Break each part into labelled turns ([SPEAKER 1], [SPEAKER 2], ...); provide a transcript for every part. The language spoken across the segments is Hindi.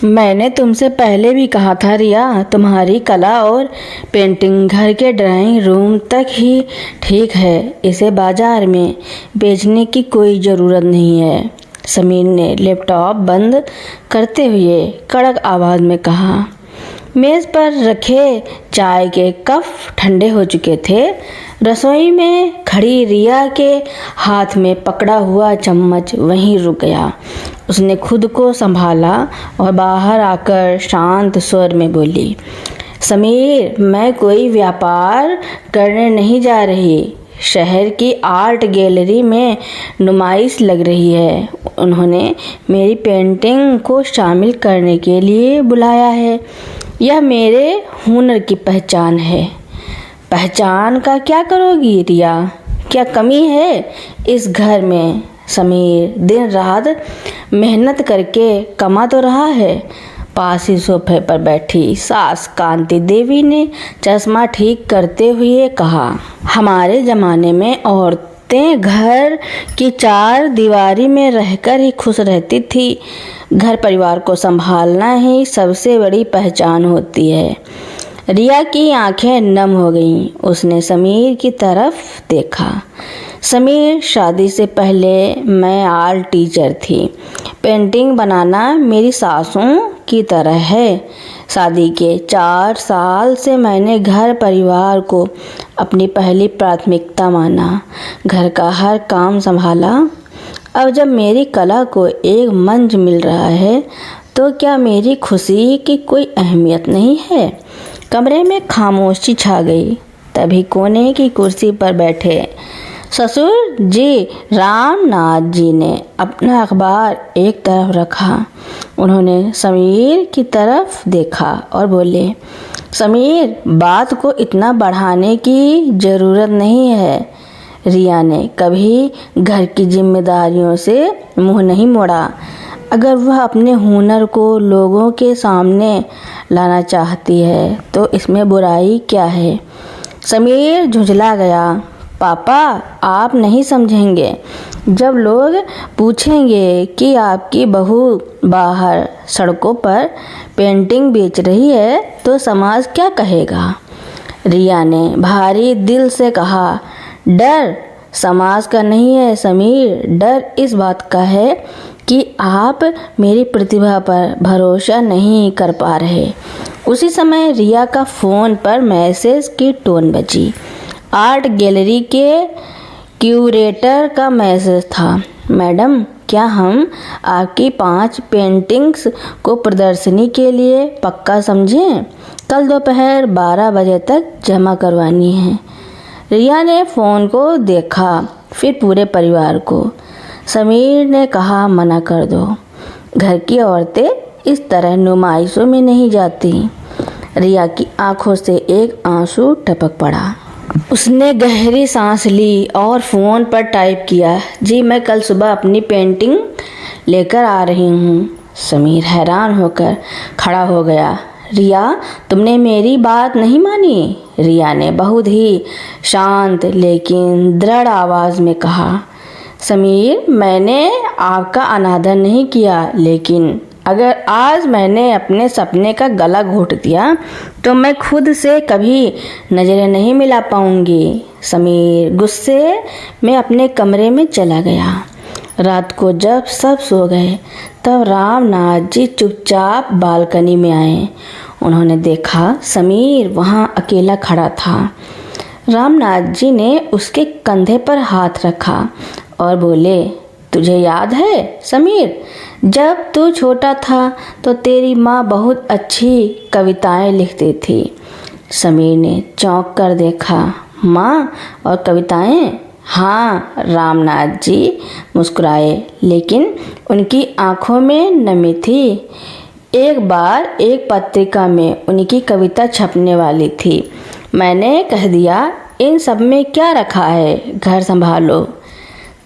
[SPEAKER 1] मैंने तुमसे पहले भी कहा था रिया, तुम्हारी कला और पेंटिंग घर के ड्राइंग रूम तक ही ठीक है, इसे बाजार में बेचने की कोई ज़रूरत नहीं है। समीर ने लैपटॉप बंद करते हुए कड़क आवाज़ में कहा। मेज़ पर रखे चाय के कप ठंडे हो चुके थे। रसोई में खड़ी रिया के हाथ में पकड़ा हुआ चम्मच वहीं रुक गया। उसने खुद को संभाला और बाहर आकर शांत स्वर में बोली, समीर, मैं कोई व्यापार करने नहीं जा रही। शहर की आर्ट गैलरी में नुमाइश लग रही है। उन्होंने मेरी पेंटिंग को शामिल करने के लिए बुलाया है। यह मेरे हुनर की पहचान है। पहचान का क्या करोगी रिया? क्या कमी है इस घर में? समीर दिन रात मेहनत करके कमा तो रहा है। पास ही सोफे पर बैठी सास कांति देवी ने चश्मा ठीक करते हुए कहा, हमारे ज़माने में औरतें घर की चार दीवारी में रहकर ही खुश रहती थी। घर परिवार को संभालना ही सबसे बड़ी पहचान होती है। रिया की आंखें नम हो गईं। उसने समीर की तरफ देखा। समीर, शादी से पहले मैं आर्ट टीचर थी। पेंटिंग बनाना मेरी सासों की तरह है। शादी के 4 साल से मैंने घर परिवार को अपनी पहली प्राथमिकता माना। घर का हर काम संभाला। अब जब मेरी कला को एक मंच मिल रहा है तो क्या मेरी खुशी की कोई अहमियत नहीं है? कमरे में खामोशी छा गई। तभी कोने की कुर्सी पर बैठे ससुर जी रामनाथ जी ने अपना अखबार एक तरफ रखा। उन्होंने समीर की तरफ देखा और बोले, समीर, बात को इतना बढ़ाने की ज़रूरत नहीं है। रिया ने कभी घर की जिम्मेदारियों से मुंह नहीं मोड़ा। अगर वह अपने हुनर को लोगों के सामने लाना चाहती है तो इसमें बुराई क्या है? समीर झुंझला गया। पापा, आप नहीं समझेंगे। जब लोग पूछेंगे कि आपकी बहू बाहर सड़कों पर पेंटिंग बेच रही है तो समाज क्या कहेगा? रिया ने भारी दिल से कहा, डर समाज का नहीं है समीर, डर इस बात का है कि आप मेरी प्रतिभा पर भरोसा नहीं कर पा रहे। उसी समय रिया का फ़ोन पर मैसेज की टोन बजी। आर्ट गैलरी के क्यूरेटर का मैसेज था। मैडम, क्या हम आपकी 5 पेंटिंग्स को प्रदर्शनी के लिए पक्का समझें? कल दोपहर 12 बजे तक जमा करवानी है। रिया ने फ़ोन को देखा, फिर पूरे परिवार को। समीर ने कहा, मना कर दो। घर की औरतें इस तरह नुमाइशों में नहीं जाती। रिया की आंखों से एक आंसू टपक पड़ा। उसने गहरी सांस ली और फ़ोन पर टाइप किया, जी मैं कल सुबह अपनी पेंटिंग लेकर आ रही हूँ। समीर हैरान होकर खड़ा हो गया। रिया, तुमने मेरी बात नहीं मानी? रिया ने बहुत ही शांत लेकिन दृढ़ आवाज़ में कहा, समीर, मैंने आपका अनादर नहीं किया, लेकिन अगर आज मैंने अपने सपने का गला घोट दिया तो मैं खुद से कभी नज़रें नहीं मिला पाऊंगी। समीर गुस्से में अपने कमरे में चला गया। रात को जब सब सो गए तब रामनाथ जी चुपचाप बालकनी में आए। उन्होंने देखा समीर वहाँ अकेला खड़ा था। रामनाथ जी ने उसके कंधे पर हाथ रखा और बोले, तुझे याद है समीर, जब तू छोटा था तो तेरी माँ बहुत अच्छी कविताएं लिखती थी। समीर ने चौंक कर देखा। माँ और कविताएं? हाँ, रामनाथ जी मुस्कुराए, लेकिन उनकी आंखों में नमी थी। एक बार एक पत्रिका में उनकी कविता छपने वाली थी। मैंने कह दिया, इन सब में क्या रखा है, घर संभालो।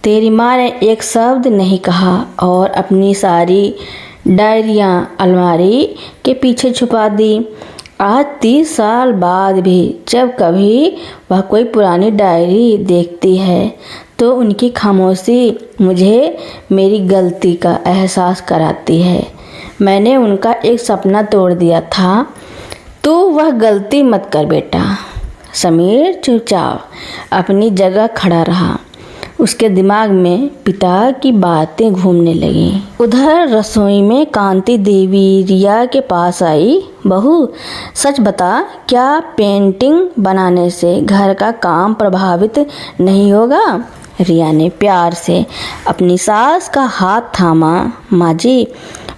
[SPEAKER 1] तेरी माँ ने एक शब्द नहीं कहा और अपनी सारी डायरियाँ अलमारी के पीछे छुपा दी। आज 30 साल बाद भी जब कभी वह कोई पुरानी डायरी देखती है तो उनकी खामोशी मुझे मेरी गलती का एहसास कराती है। मैंने उनका एक सपना तोड़ दिया था, तो वह गलती मत कर बेटा। समीर चुपचाप अपनी जगह खड़ा रहा। उसके दिमाग में पिता की बातें घूमने लगीं। उधर रसोई में कांति देवी रिया के पास आई। बहू, सच बता, क्या पेंटिंग बनाने से घर का काम प्रभावित नहीं होगा? रिया ने प्यार से अपनी सास का हाथ थामा। माँ जी,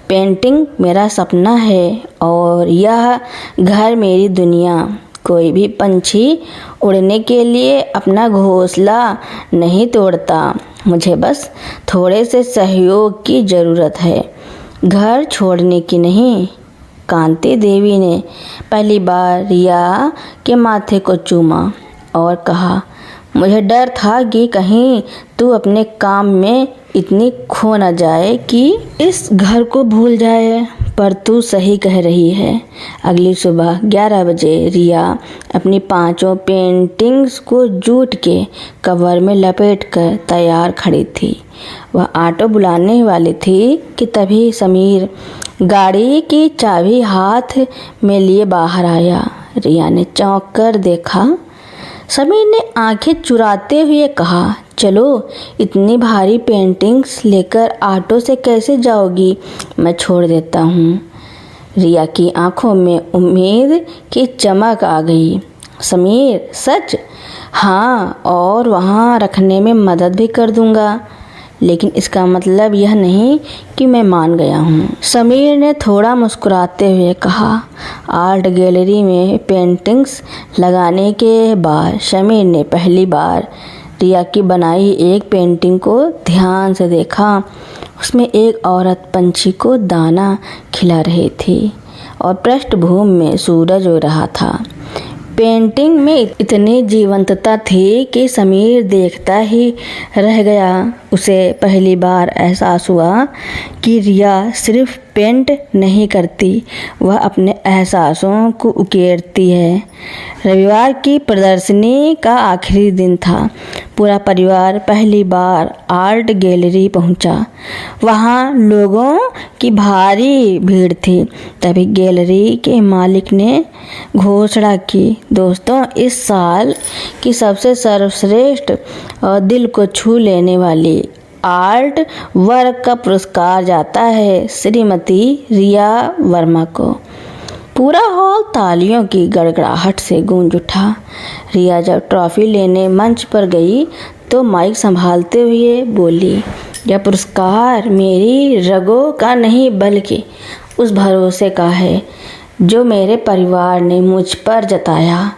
[SPEAKER 1] पेंटिंग मेरा सपना है और यह घर मेरी दुनिया। कोई भी पंछी उड़ने के लिए अपना घोंसला नहीं तोड़ता। मुझे बस थोड़े से सहयोग की ज़रूरत है, घर छोड़ने की नहीं। कांति देवी ने पहली बार रिया के माथे को चूमा और कहा, मुझे डर था कि कहीं तू अपने काम में इतनी खो न जाए कि इस घर को भूल जाए, पर तू सही कह रही है। अगली सुबह 11 बजे रिया अपनी 5 पेंटिंग्स को जूट के कवर में लपेटकर तैयार खड़ी थी। वह ऑटो बुलाने वाली थी कि तभी समीर गाड़ी की चाबी हाथ में लिए बाहर आया। रिया ने चौंक कर देखा। समीर ने आंखें चुराते हुए कहा, चलो, इतनी भारी पेंटिंग्स लेकर ऑटो से कैसे जाओगी? मैं छोड़ देता हूँ। रिया की आंखों में उम्मीद की चमक आ गई। समीर, सच? हाँ, और वहाँ रखने में मदद भी कर दूँगा, लेकिन इसका मतलब यह नहीं कि मैं मान गया हूँ। समीर ने थोड़ा मुस्कुराते हुए कहा। आर्ट गैलरी में पेंटिंग्स लगाने के बाद समीर ने पहली बार रिया की बनाई एक पेंटिंग को ध्यान से देखा। उसमें एक औरत पंछी को दाना खिला रही थी और पृष्ठभूमि में सूरज हो रहा था। पेंटिंग में इतनी जीवंतता थी कि समीर देखता ही रह गया। उसे पहली बार एहसास हुआ कि रिया सिर्फ पेंट नहीं करती, वह अपने एहसासों को उकेरती है। रविवार की प्रदर्शनी का आखिरी दिन था। पूरा परिवार पहली बार आर्ट गैलरी पहुंचा। वहां लोगों की भारी भीड़ थी। तभी गैलरी के मालिक ने घोषणा की, दोस्तों, इस साल की सबसे सर्वश्रेष्ठ और दिल को छू लेने वाली आर्ट वर्क का पुरस्कार जाता है श्रीमती रिया वर्मा को। पूरा हॉल तालियों की गड़गड़ाहट से गूंज उठा। रिया जब ट्रॉफी लेने मंच पर गई तो माइक संभालते हुए बोली, यह पुरस्कार मेरी रगों का नहीं बल्कि उस भरोसे का है जो मेरे परिवार ने मुझ पर जताया।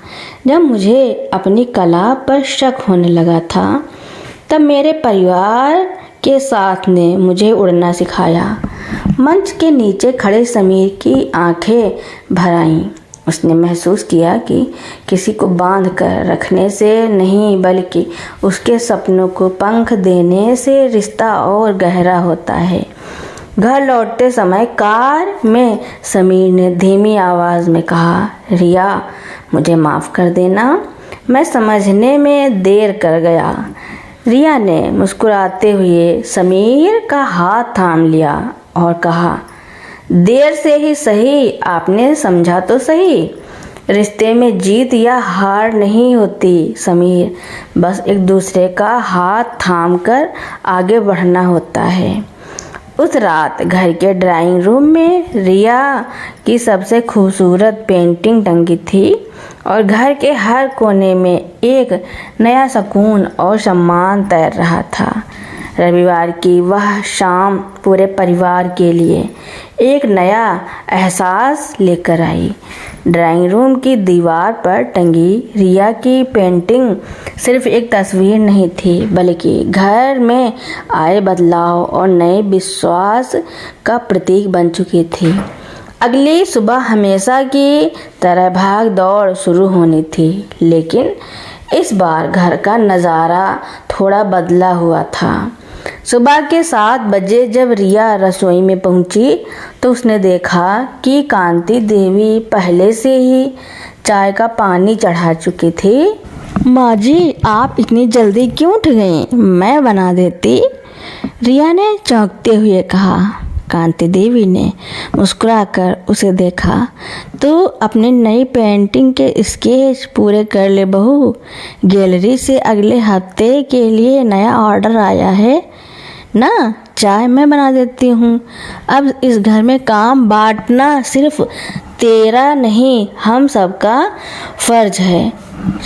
[SPEAKER 1] जब मुझे अपनी कला पर शक होने लगा था, तब मेरे परिवार के साथ ने मुझे उड़ना सिखाया। मंच के नीचे खड़े समीर की आंखें भर आईं। उसने महसूस किया कि किसी को बांध कर रखने से नहीं बल्कि उसके सपनों को पंख देने से रिश्ता और गहरा होता है। घर लौटते समय कार में समीर ने धीमी आवाज़ में कहा, रिया, मुझे माफ़ कर देना, मैं समझने में देर कर गया। रिया ने मुस्कुराते हुए समीर का हाथ थाम लिया और कहा, देर से ही सही, आपने समझा तो सही। रिश्ते में जीत या हार नहीं होती समीर, बस एक दूसरे का हाथ थामकर आगे बढ़ना होता है। उस रात घर के ड्राइंग रूम में रिया की सबसे खूबसूरत पेंटिंग टंगी थी और घर के हर कोने में एक नया सुकून और सम्मान तैर रहा था। रविवार की वह शाम पूरे परिवार के लिए एक नया एहसास लेकर आई। ड्राइंग रूम की दीवार पर टंगी रिया की पेंटिंग सिर्फ एक तस्वीर नहीं थी, बल्कि घर में आए बदलाव और नए विश्वास का प्रतीक बन चुकी थी। अगली सुबह हमेशा की तरह भाग दौड़ शुरू होनी थी, लेकिन इस बार घर का नज़ारा थोड़ा बदला हुआ था। सुबह के 7 बजे जब रिया रसोई में पहुंची तो उसने देखा कि कांति देवी पहले से ही चाय का पानी चढ़ा चुकी थी। माँ जी, आप इतनी जल्दी क्यों उठ गईं? मैं बना देती, रिया ने चौंकते हुए कहा। कांति देवी ने मुस्कुराकर उसे देखा। तो अपनी नई पेंटिंग के स्केच पूरे कर ले बहू, गैलरी से अगले हफ्ते के लिए नया ऑर्डर आया है ना। चाय मैं बना देती हूँ। अब इस घर में काम बांटना सिर्फ तेरा नहीं, हम सबका फर्ज है।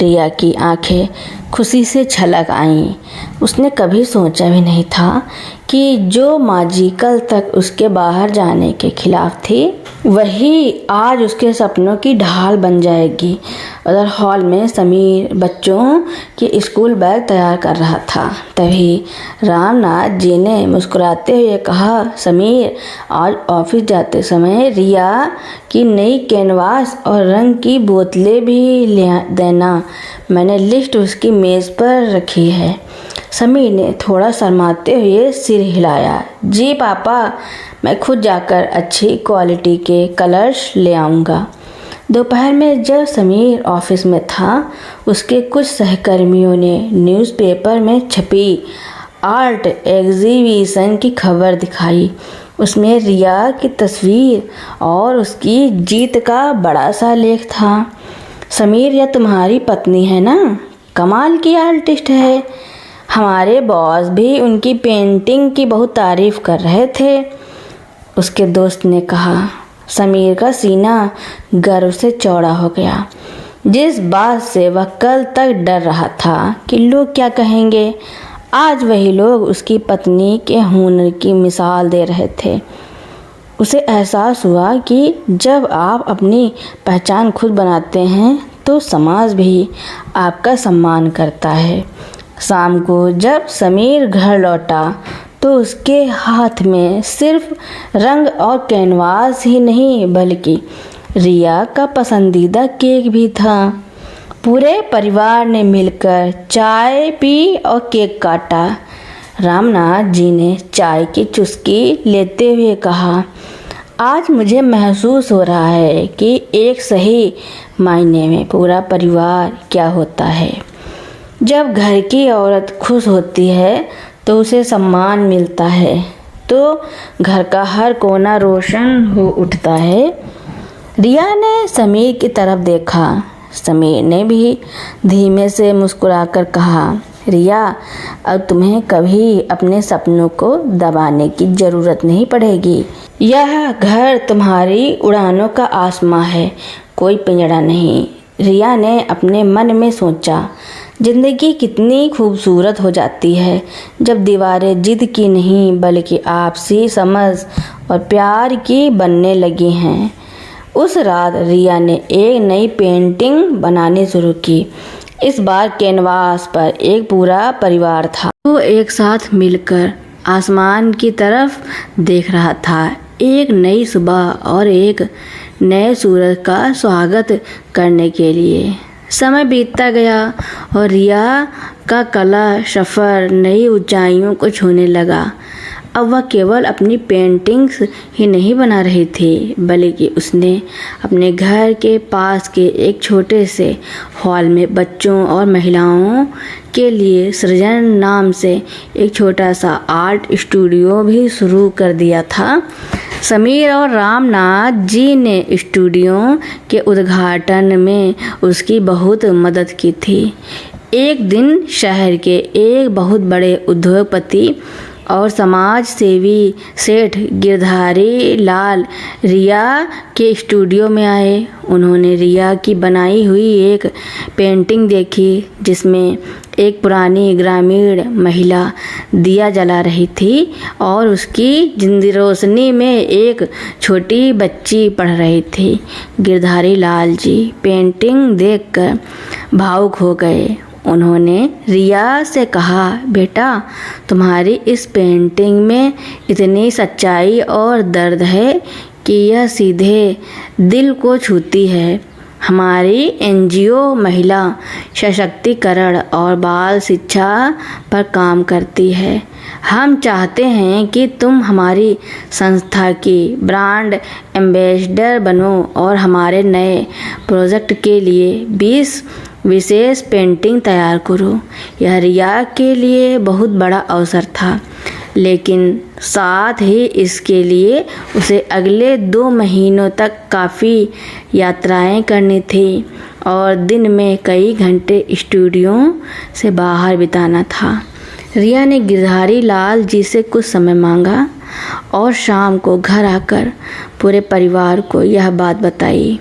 [SPEAKER 1] रिया की आंखें खुशी से छलक आईं। उसने कभी सोचा भी नहीं था कि जो माजी कल तक उसके बाहर जाने के खिलाफ थी, वही आज उसके सपनों की ढाल बन जाएगी। उधर हॉल में समीर बच्चों के स्कूल बैग तैयार कर रहा था। तभी रामनाथ जी ने मुस्कुराते हुए कहा, समीर, आज ऑफिस जाते समय रिया की नई कैनवास और रंग की बोतलें भी ले देना। मैंने लिस्ट उसकी मेज़ पर रखी है। समीर ने थोड़ा शर्माते हुए सिर हिलाया। जी पापा, मैं खुद जाकर अच्छी क्वालिटी के कलर्स ले आऊँगा। दोपहर में जब समीर ऑफिस में था, उसके कुछ सहकर्मियों ने न्यूज़पेपर में छपी आर्ट एग्जीबिशन की खबर दिखाई। उसमें रिया की तस्वीर और उसकी जीत का बड़ा सा लेख था। समीर, यह तुम्हारी पत्नी है ना? कमाल की आर्टिस्ट है। हमारे बॉस भी उनकी पेंटिंग की बहुत तारीफ कर रहे थे, उसके दोस्त ने कहा। समीर का सीना गर्व से चौड़ा हो गया। जिस बात से वह कल तक डर रहा था कि लोग क्या कहेंगे, आज वही लोग उसकी पत्नी के हुनर की मिसाल दे रहे थे। उसे एहसास हुआ कि जब आप अपनी पहचान खुद बनाते हैं तो समाज भी आपका सम्मान करता है। शाम को जब समीर घर लौटा तो उसके हाथ में सिर्फ रंग और कैनवास ही नहीं, बल्कि रिया का पसंदीदा केक भी था। पूरे परिवार ने मिलकर चाय पी और केक काटा। रामनाथ जी ने चाय की चुस्की लेते हुए कहा, आज मुझे महसूस हो रहा है कि एक सही मायने में पूरा परिवार क्या होता है। जब घर की औरत खुश होती है तो उसे सम्मान मिलता है, तो घर का हर कोना रोशन हो उठता है। रिया ने समीर की तरफ देखा। समीर ने भी धीमे से मुस्कुराकर कहा, रिया, अब तुम्हें कभी अपने सपनों को दबाने की ज़रूरत नहीं पड़ेगी। यह घर तुम्हारी उड़ानों का आसमां है, कोई पिंजड़ा नहीं। रिया ने अपने मन में सोचा, जिंदगी कितनी खूबसूरत हो जाती है जब दीवारें जिद की नहीं बल्कि आपसी समझ और प्यार की बनने लगी हैं। उस रात रिया ने एक नई पेंटिंग बनानी शुरू की। इस बार कैनवास पर एक पूरा परिवार था। वो एक साथ मिलकर आसमान की तरफ देख रहा था। एक नई सुबह और एक नए सूरज का स्वागत करने के लिए। समय बीतता गया और रिया का कला सफ़र नई ऊंचाइयों को छूने लगा। अब वह केवल अपनी पेंटिंग्स ही नहीं बना रही थी, बल्कि उसने अपने घर के पास के एक छोटे से हॉल में बच्चों और महिलाओं के लिए सृजन नाम से एक छोटा सा आर्ट स्टूडियो भी शुरू कर दिया था। समीर और रामनाथ जी ने स्टूडियो के उद्घाटन में उसकी बहुत मदद की थी। एक दिन शहर के एक बहुत बड़े उद्योगपति और समाज सेवी सेठ गिरधारी लाल रिया के स्टूडियो में आए। उन्होंने रिया की बनाई हुई एक पेंटिंग देखी जिसमें एक पुरानी ग्रामीण महिला दिया जला रही थी और उसकी जिंदी रोशनी में एक छोटी बच्ची पढ़ रही थी। गिरधारी लाल जी पेंटिंग देखकर भावुक हो गए। उन्होंने रिया से कहा, बेटा, तुम्हारी इस पेंटिंग में इतनी सच्चाई और दर्द है कि यह सीधे दिल को छूती है। हमारी एनजीओ महिला सशक्तिकरण और बाल शिक्षा पर काम करती है। हम चाहते हैं कि तुम हमारी संस्था की ब्रांड एम्बेसडर बनो और हमारे नए प्रोजेक्ट के लिए 20 विशेष पेंटिंग तैयार करो। यह रिया के लिए बहुत बड़ा अवसर था, लेकिन साथ ही इसके लिए उसे अगले 2 महीनों तक काफ़ी यात्राएं करनी थी और दिन में कई घंटे स्टूडियो से बाहर बिताना था। रिया ने गिरधारी लाल जी से कुछ समय मांगा और शाम को घर आकर पूरे परिवार को यह बात बताई।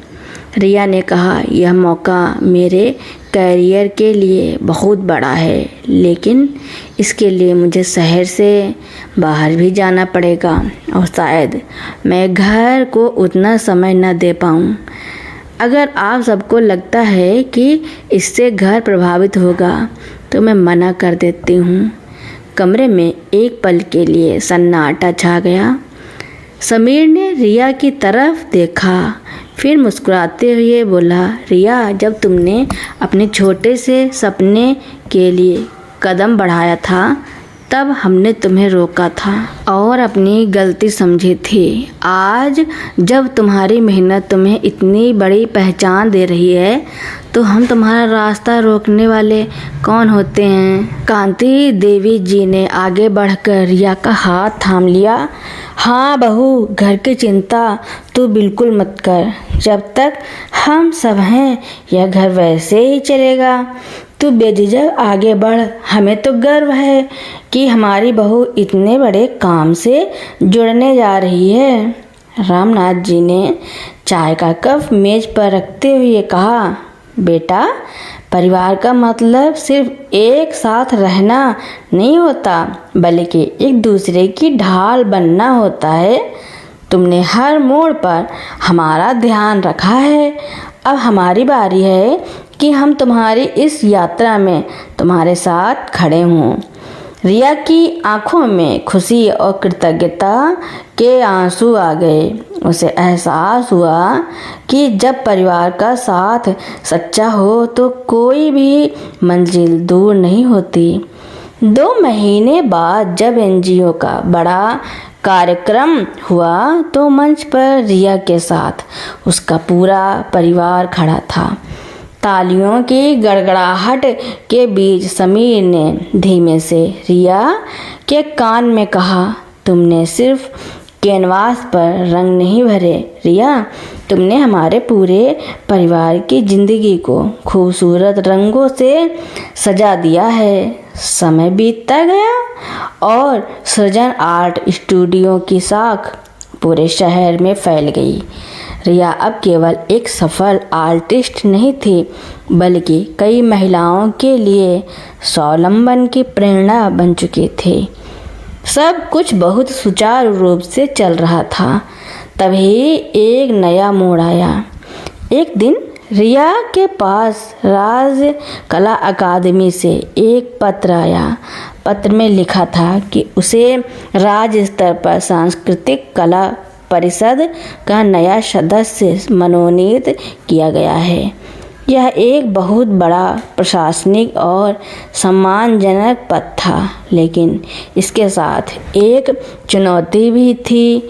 [SPEAKER 1] रिया ने कहा, यह मौका मेरे करियर के लिए बहुत बड़ा है, लेकिन इसके लिए मुझे शहर से बाहर भी जाना पड़ेगा और शायद मैं घर को उतना समय न दे पाऊँ। अगर आप सबको लगता है कि इससे घर प्रभावित होगा तो मैं मना कर देती हूँ। कमरे में एक पल के लिए सन्नाटा छा गया। समीर ने रिया की तरफ देखा, फिर मुस्कुराते हुए बोला, रिया, जब तुमने अपने छोटे से सपने के लिए कदम बढ़ाया था तब हमने तुम्हें रोका था और अपनी गलती समझी थी। आज जब तुम्हारी मेहनत तुम्हें इतनी बड़ी पहचान दे रही है तो हम तुम्हारा रास्ता रोकने वाले कौन होते हैं। कांति देवी जी ने आगे बढ़कर रिया का हाथ थाम लिया। हाँ बहू, घर की चिंता तू बिल्कुल मत कर। जब तक हम सब हैं यह घर वैसे ही चलेगा। तू बेझिझक आगे बढ़। हमें तो गर्व है कि हमारी बहू इतने बड़े काम से जुड़ने जा रही है। रामनाथ जी ने चाय का कप मेज पर रखते हुए कहा, बेटा, परिवार का मतलब सिर्फ एक साथ रहना नहीं होता, बल्कि एक दूसरे की ढाल बनना होता है। तुमने हर मोड़ पर हमारा ध्यान रखा है। अब हमारी बारी है कि हम तुम्हारी इस यात्रा में तुम्हारे साथ खड़े हों। रिया की आंखों में खुशी और कृतज्ञता के आंसू आ गए। उसे एहसास हुआ कि जब परिवार का साथ सच्चा हो तो कोई भी मंजिल दूर नहीं होती। 2 महीने बाद जब एनजीओ का बड़ा कार्यक्रम हुआ तो मंच पर रिया के साथ उसका पूरा परिवार खड़ा था। तालियों की गड़गड़ाहट के बीच समीर ने धीमे से रिया के कान में कहा, तुमने सिर्फ कैनवास पर रंग नहीं भरे रिया, तुमने हमारे पूरे परिवार की जिंदगी को खूबसूरत रंगों से सजा दिया है। समय बीतता गया और सृजन आर्ट स्टूडियो की साख पूरे शहर में फैल गई। रिया अब केवल एक सफल आर्टिस्ट नहीं थी, बल्कि कई महिलाओं के लिए स्वावलंबन की प्रेरणा बन चुकी थी। सब कुछ बहुत सुचारू रूप से चल रहा था। तभी एक नया मोड़ आया। एक दिन रिया के पास राज कला अकादमी से एक पत्र आया। पत्र में लिखा था कि उसे राज्य स्तर पर सांस्कृतिक कला परिषद का नया सदस्य मनोनीत किया गया है। यह एक बहुत बड़ा प्रशासनिक और सम्मानजनक पद था, लेकिन इसके साथ एक चुनौती भी थी।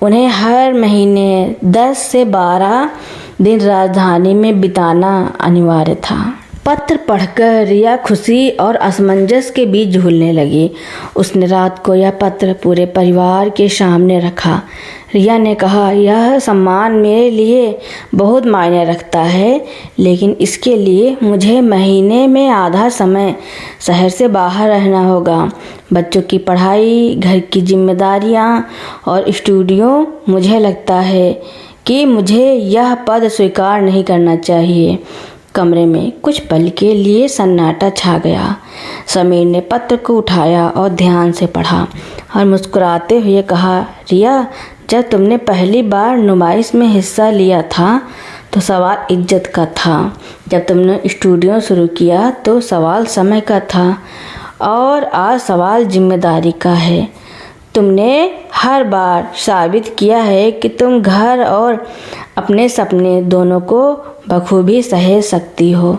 [SPEAKER 1] उन्हें हर महीने 10 से 12 दिन राजधानी में बिताना अनिवार्य था। पत्र पढ़कर रिया खुशी और असमंजस के बीच झूलने लगी। उसने रात को यह पत्र पूरे परिवार के सामने रखा। रिया ने कहा, यह सम्मान मेरे लिए बहुत मायने रखता है, लेकिन इसके लिए मुझे महीने में आधा समय शहर से बाहर रहना होगा। बच्चों की पढ़ाई, घर की जिम्मेदारियां और स्टूडियो, मुझे लगता है कि मुझे यह पद स्वीकार नहीं करना चाहिए। कमरे में कुछ पल के लिए सन्नाटा छा गया। समीर ने पत्र को उठाया और ध्यान से पढ़ा और मुस्कुराते हुए कहा, रिया, जब तुमने पहली बार नुमाइश में हिस्सा लिया था तो सवाल इज्जत का था। जब तुमने स्टूडियो शुरू किया तो सवाल समय का था और आज सवाल जिम्मेदारी का है। तुमने हर बार साबित किया है कि तुम घर और अपने सपने दोनों को बखूबी सहेज सकती हो।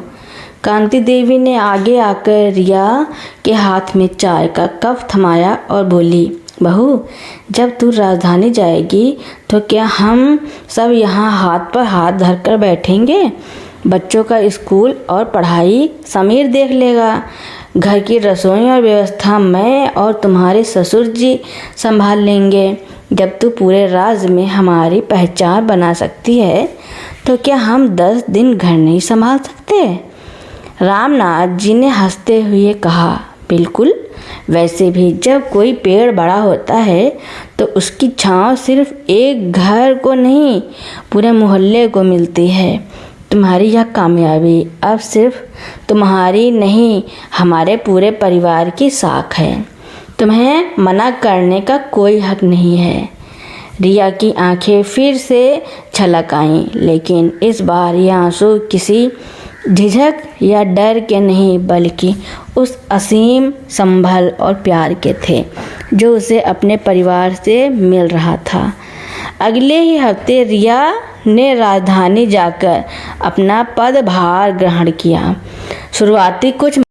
[SPEAKER 1] कांति देवी ने आगे आकर रिया के हाथ में चाय का कप थमाया और बोली, बहू, जब तू राजधानी जाएगी तो क्या हम सब यहाँ हाथ पर हाथ धरकर बैठेंगे? बच्चों का स्कूल और पढ़ाई समीर देख लेगा। घर की रसोई और व्यवस्था मैं और तुम्हारे ससुर जी संभाल लेंगे। जब तू पूरे राज्य में हमारी पहचान बना सकती है तो क्या हम 10 दिन घर नहीं संभाल सकते? रामनाथ जी ने हंसते हुए कहा, बिल्कुल। वैसे भी जब कोई पेड़ बड़ा होता है तो उसकी छांव सिर्फ एक घर को नहीं पूरे मोहल्ले को मिलती है। तुम्हारी यह कामयाबी अब सिर्फ तुम्हारी नहीं हमारे पूरे परिवार की साख है। तुम्हें मना करने का कोई हक नहीं है। रिया की आंखें फिर से छलक आईं, लेकिन इस बार ये आंसू किसी झिझक या डर के नहीं बल्कि उस असीम संभल और प्यार के थे जो उसे अपने परिवार से मिल रहा था। अगले ही हफ्ते रिया ने राजधानी जाकर अपना पदभार ग्रहण किया। शुरुआती कुछ